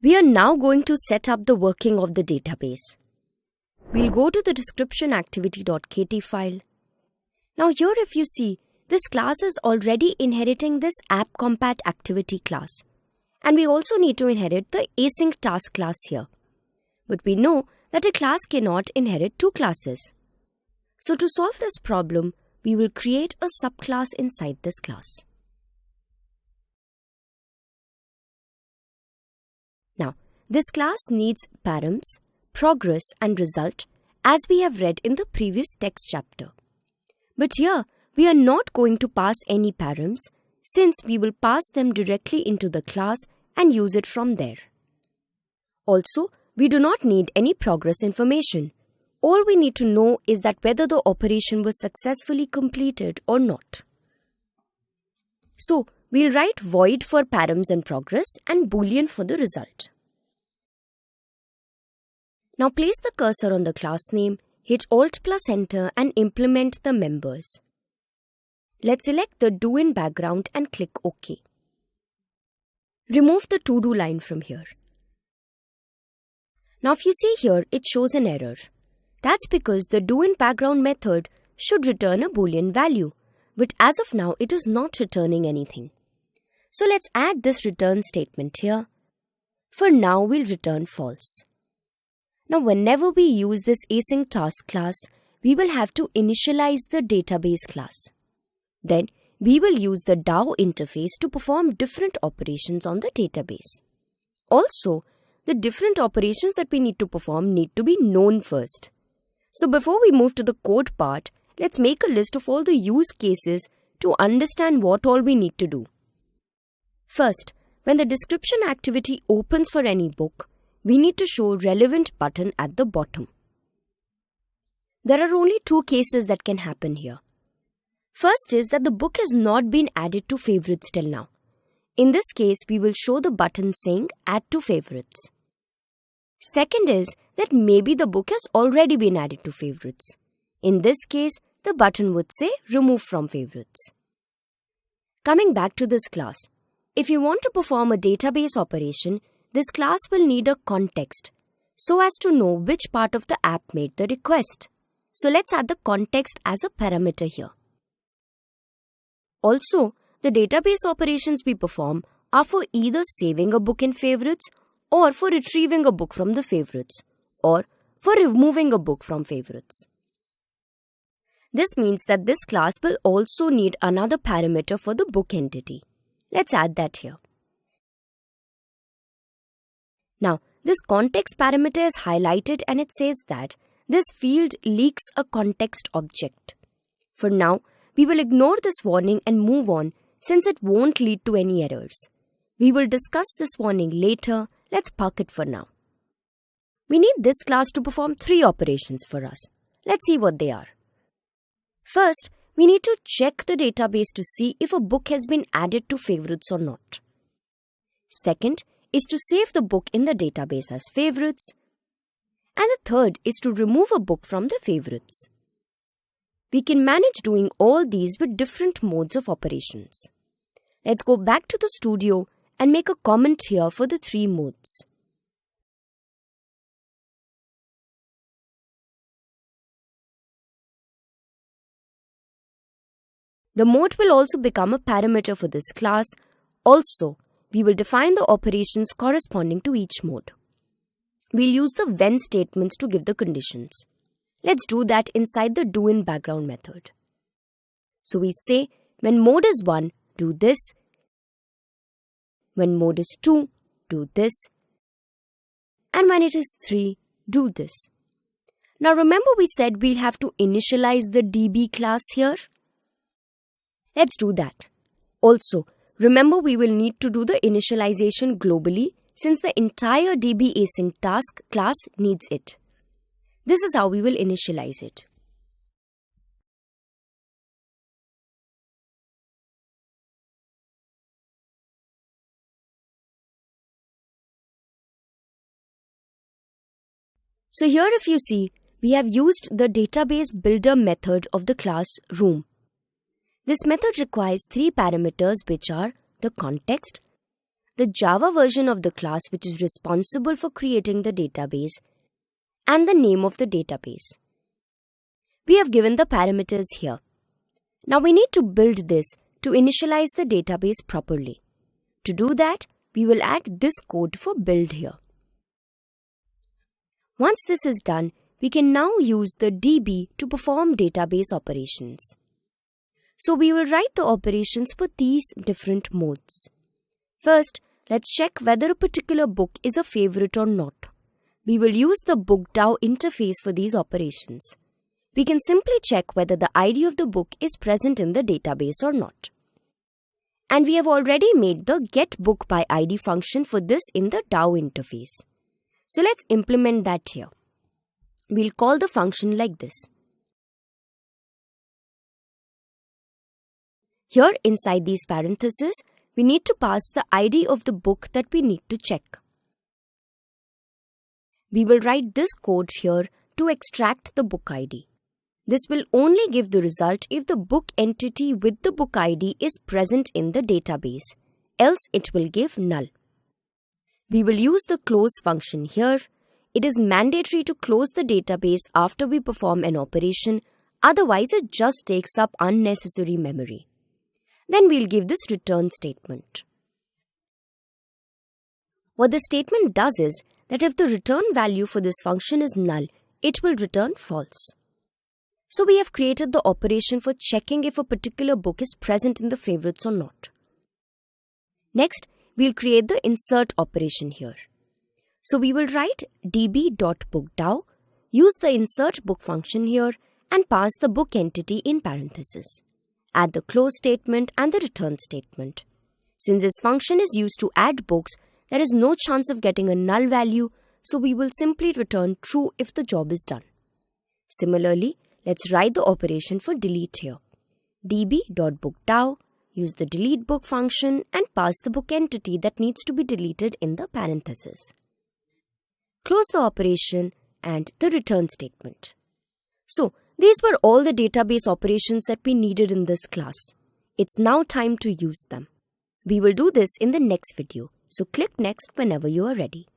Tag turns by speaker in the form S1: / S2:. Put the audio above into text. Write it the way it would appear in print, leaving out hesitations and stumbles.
S1: We are now going to set up the working of the database. We'll go to the description activity.kt file. Now here if you see, this class is already inheriting this app_compat activity class. And we also need to inherit the async task class here. But we know that a class cannot inherit two classes. So to solve this problem, we will create a subclass inside this class. Now, this class needs params, progress and result as we have read in the previous text chapter. But here, we are not going to pass any params since we will pass them directly into the class and use it from there. Also, we do not need any progress information. All we need to know is that whether the operation was successfully completed or not. So, we'll write void for params and progress and boolean for the result. Now place the cursor on the class name, hit Alt plus Enter and implement the members. Let's select the do in background and click OK. Remove the to-do line from here. Now if you see here, it shows an error. That's because the do in background method should return a boolean value, but as of now it is not returning anything. So let's add this return statement here. For now we'll return false. Now whenever we use this async task class, we will have to initialize the database class. Then we will use the DAO interface to perform different operations on the database. Also, the different operations that we need to perform need to be known first. So before we move to the code part, let's make a list of all the use cases to understand what all we need to do. First, when the description activity opens for any book, we need to show relevant button at the bottom. There are only two cases that can happen here. First is that the book has not been added to favorites till now. In this case, we will show the button saying Add to Favorites. Second is that maybe the book has already been added to favorites. In this case, the button would say Remove from Favorites. Coming back to this class, if you want to perform a database operation, this class will need a context so as to know which part of the app made the request. So let's add the context as a parameter here. Also, the database operations we perform are for either saving a book in favorites or for retrieving a book from the favorites or for removing a book from favorites. This means that this class will also need another parameter for the book entity. Let's add that here. Now, this context parameter is highlighted and it says that this field leaks a context object. For now, we will ignore this warning and move on since it won't lead to any errors. We will discuss this warning later. Let's park it for now. We need this class to perform three operations for us. Let's see what they are. First, we need to check the database to see if a book has been added to favorites or not. Second is to save the book in the database as favorites. And the third is to remove a book from the favorites. We can manage doing all these with different modes of operations. Let's go back to the studio and make a comment here for the three modes. The mode will also become a parameter for this class. Also, we will define the operations corresponding to each mode. We'll use the when statements to give the conditions. Let's do that inside the do in background method. So we say, when mode is 1, do this. When mode is 2, do this. And when it is 3, do this. Now remember we said we'll have to initialize the DB class here? Let's do that. Also, remember we will need to do the initialization globally since the entire DB async task class needs it. This is how we will initialize it. So here if you see, we have used the database builder method of the class room. This method requires three parameters which are the context, the Java version of the class which is responsible for creating the database, and the name of the database. We have given the parameters here. Now we need to build this to initialize the database properly. To do that, we will add this code for build here. Once this is done, we can now use the DB to perform database operations. So we will write the operations for these different modes. First, let's check whether a particular book is a favorite or not. We will use the book.dow interface for these operations. We can simply check whether the ID of the book is present in the database or not. And we have already made the getBookById function for this in the Dow interface. So let's implement that here. We'll call the function like this. Here inside these parentheses, we need to pass the ID of the book that we need to check. We will write this code here to extract the book ID. This will only give the result if the book entity with the book ID is present in the database, else it will give null. We will use the close function here. It is mandatory to close the database after we perform an operation, otherwise it just takes up unnecessary memory. Then we'll give this return statement. What the statement does is that if the return value for this function is null, it will return false. So we have created the operation for checking if a particular book is present in the favorites or not. Next, we'll create the insert operation here. So we will write db.bookdow, use the insert book function here, and pass the book entity in parentheses. Add the close statement and the return statement. Since this function is used to add books, there is no chance of getting a null value, so we will simply return true if the job is done. Similarly, let's write the operation for delete here. db.bookdow, use the delete book function and pass the book entity that needs to be deleted in the parentheses. Close the operation and the return statement. So, these were all the database operations that we needed in this class. It's now time to use them. We will do this in the next video, so click next whenever you are ready.